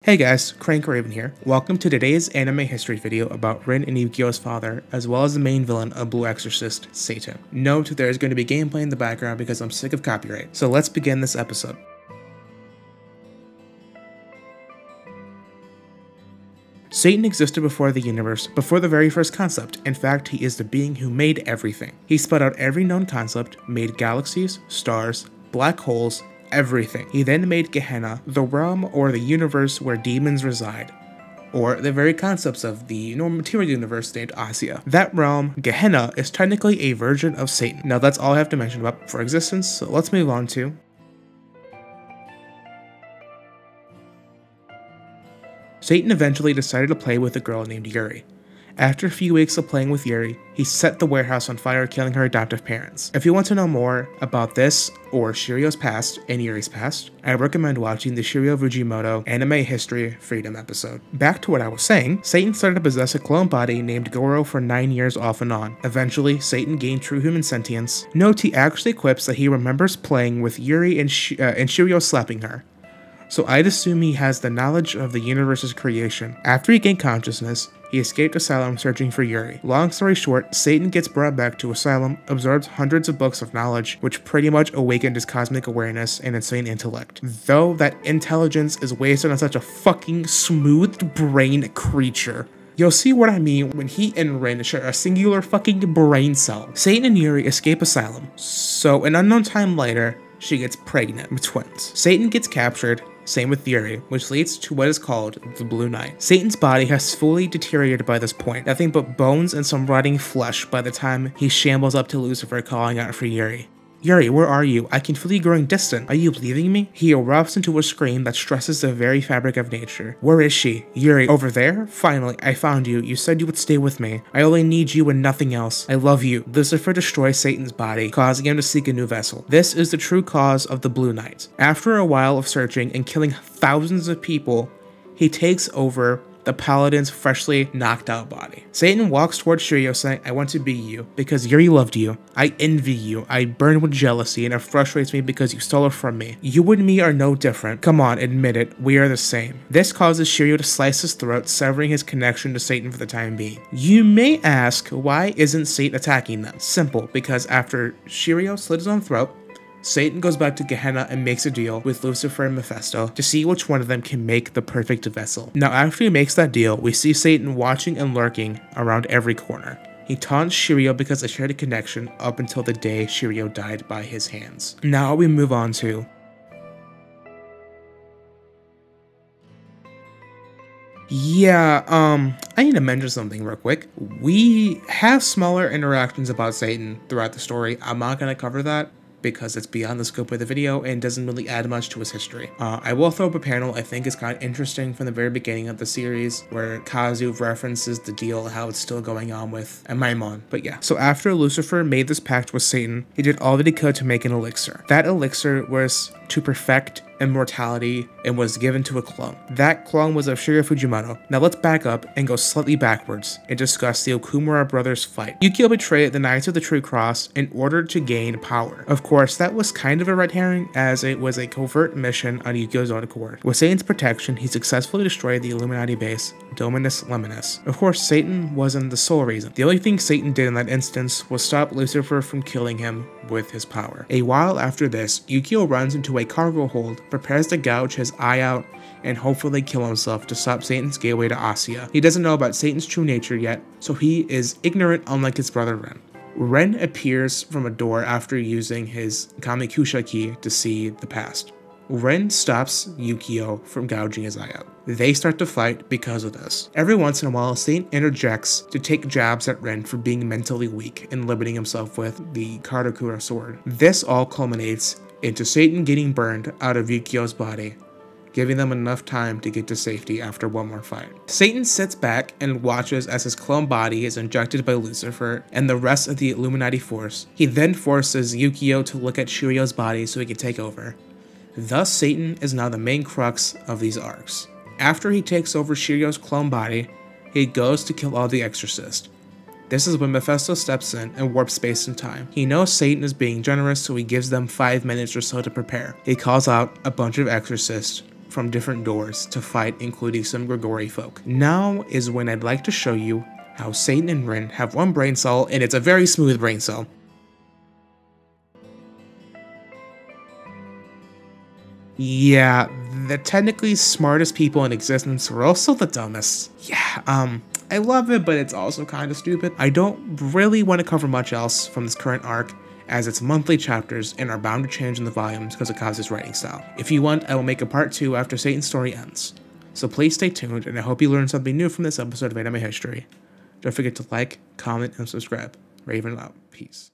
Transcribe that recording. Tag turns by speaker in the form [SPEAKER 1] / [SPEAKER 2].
[SPEAKER 1] Hey guys, Crank Raven here. Welcome to today's anime history video about Rin and Yukio's father, as well as the main villain of Blue Exorcist, Satan. Note there is going to be gameplay in the background because I'm sick of copyright. So let's begin this episode. Satan existed before the universe, before the very first concept. In fact, he is the being who made everything. He spun out every known concept, made galaxies, stars, black holes, everything. He then made Gehenna, the realm or the universe where demons reside, or the very concepts of the material universe named Asia. That realm, Gehenna, is technically a version of Satan. Now that's all I have to mention about for existence, so let's move on to Satan eventually decided to play with a girl named Yuri. After a few weeks of playing with Yuri, he set the warehouse on fire, killing her adoptive parents. If you want to know more about this, or Shirio's past and Yuri's past, I recommend watching the Shirio Fujimoto Anime History Freedom episode. Back to what I was saying, Satan started to possess a clone body named Goro for 9 years off and on. Eventually, Satan gained true human sentience. Note he actually quips that he remembers playing with Yuri and Shirio slapping her. So I'd assume he has the knowledge of the universe's creation. After he gained consciousness, he escaped Asylum searching for Yuri. Long story short, Satan gets brought back to Asylum, absorbs hundreds of books of knowledge, which pretty much awakened his cosmic awareness and insane intellect. Though that intelligence is wasted on such a fucking smooth-brained creature. You'll see what I mean when he and Rin share a singular fucking brain cell. Satan and Yuri escape Asylum, so an unknown time later, she gets pregnant with twins. Satan gets captured, same with Yuri, which leads to what is called the Blue Night. Satan's body has fully deteriorated by this point, nothing but bones and some rotting flesh by the time he shambles up to Lucifer calling out for Yuri. Yuri, where are you? I can feel you growing distant. Are you leaving me? He erupts into a scream that stresses the very fabric of nature. Where is she? Yuri, over there? Finally, I found you. You said you would stay with me. I only need you and nothing else. I love you. Lucifer destroys Satan's body, causing him to seek a new vessel. This is the true cause of the Blue Night. After a while of searching and killing thousands of people, he takes over the paladin's freshly knocked out body. Satan walks towards Shirio saying, I want to be you, because Yuri loved you. I envy you. I burn with jealousy and it frustrates me because you stole her from me. You and me are no different. Come on, admit it. We are the same. This causes Shirio to slice his throat, severing his connection to Satan for the time being. You may ask, why isn't Satan attacking them? Simple, because after Shirio slit his own throat, Satan goes back to Gehenna and makes a deal with Lucifer and Mephisto to see which one of them can make the perfect vessel. Now after he makes that deal, we see Satan watching and lurking around every corner. He taunts Shirio because they shared a connection up until the day Shirio died by his hands. Now we move on to I need to mention something real quick. We have smaller interactions about Satan throughout the story. I'm not going to cover that because it's beyond the scope of the video and doesn't really add much to his history. I will throw up a panel I think is kind of interesting from the very beginning of the series where Kazu references the deal, how it's still going on with Maimon. But yeah, so after Lucifer made this pact with Satan, he did all that he could to make an elixir. That elixir was to perfect immortality and was given to a clone. That clone was of Shirio Fujimoto. Now let's back up and go slightly backwards and discuss the Okumura brothers' fight. Yukio betrayed the Knights of the True Cross in order to gain power. Of course, that was kind of a red herring as it was a covert mission on Yukio's own accord. With Satan's protection, he successfully destroyed the Illuminati base, Dominus Leminus. Of course, Satan wasn't the sole reason. The only thing Satan did in that instance was stop Lucifer from killing him with his power. A while after this, Yukio runs into a cargo hold, prepares to gouge his eye out, and hopefully kill himself to stop Satan's gateway to Asia. He doesn't know about Satan's true nature yet, so he is ignorant unlike his brother Ren. Ren appears from a door after using his Kamikusha key to see the past. Ren stops Yukio from gouging his eye out. They start to fight because of this. Every once in a while, Satan interjects to take jabs at Ren for being mentally weak and limiting himself with the Karakura sword. This all culminates into Satan getting burned out of Yukio's body, giving them enough time to get to safety after one more fight. Satan sits back and watches as his clone body is injected by Lucifer and the rest of the Illuminati force. He then forces Yukio to look at Shirio's body so he can take over. Thus, Satan is now the main crux of these arcs. After he takes over Shirio's clone body, he goes to kill all the Exorcists. This is when Mephisto steps in and warps space and time. He knows Satan is being generous, so he gives them 5 minutes or so to prepare. He calls out a bunch of Exorcists, from different doors to fight, including some Grigori folk. Now is when I'd like to show you how Satan and Rin have one brain cell, and it's a very smooth brain cell. Yeah, the technically smartest people in existence were also the dumbest. Yeah, I love it, but it's also kind of stupid. I don't really want to cover much else from this current arc, as it's monthly chapters and are bound to change in the volumes because of Kaz's writing style. If you want, I will make a part 2 after Satan's story ends. So please stay tuned, and I hope you learned something new from this episode of Anime History. Don't forget to like, comment, and subscribe. Raven out. Peace.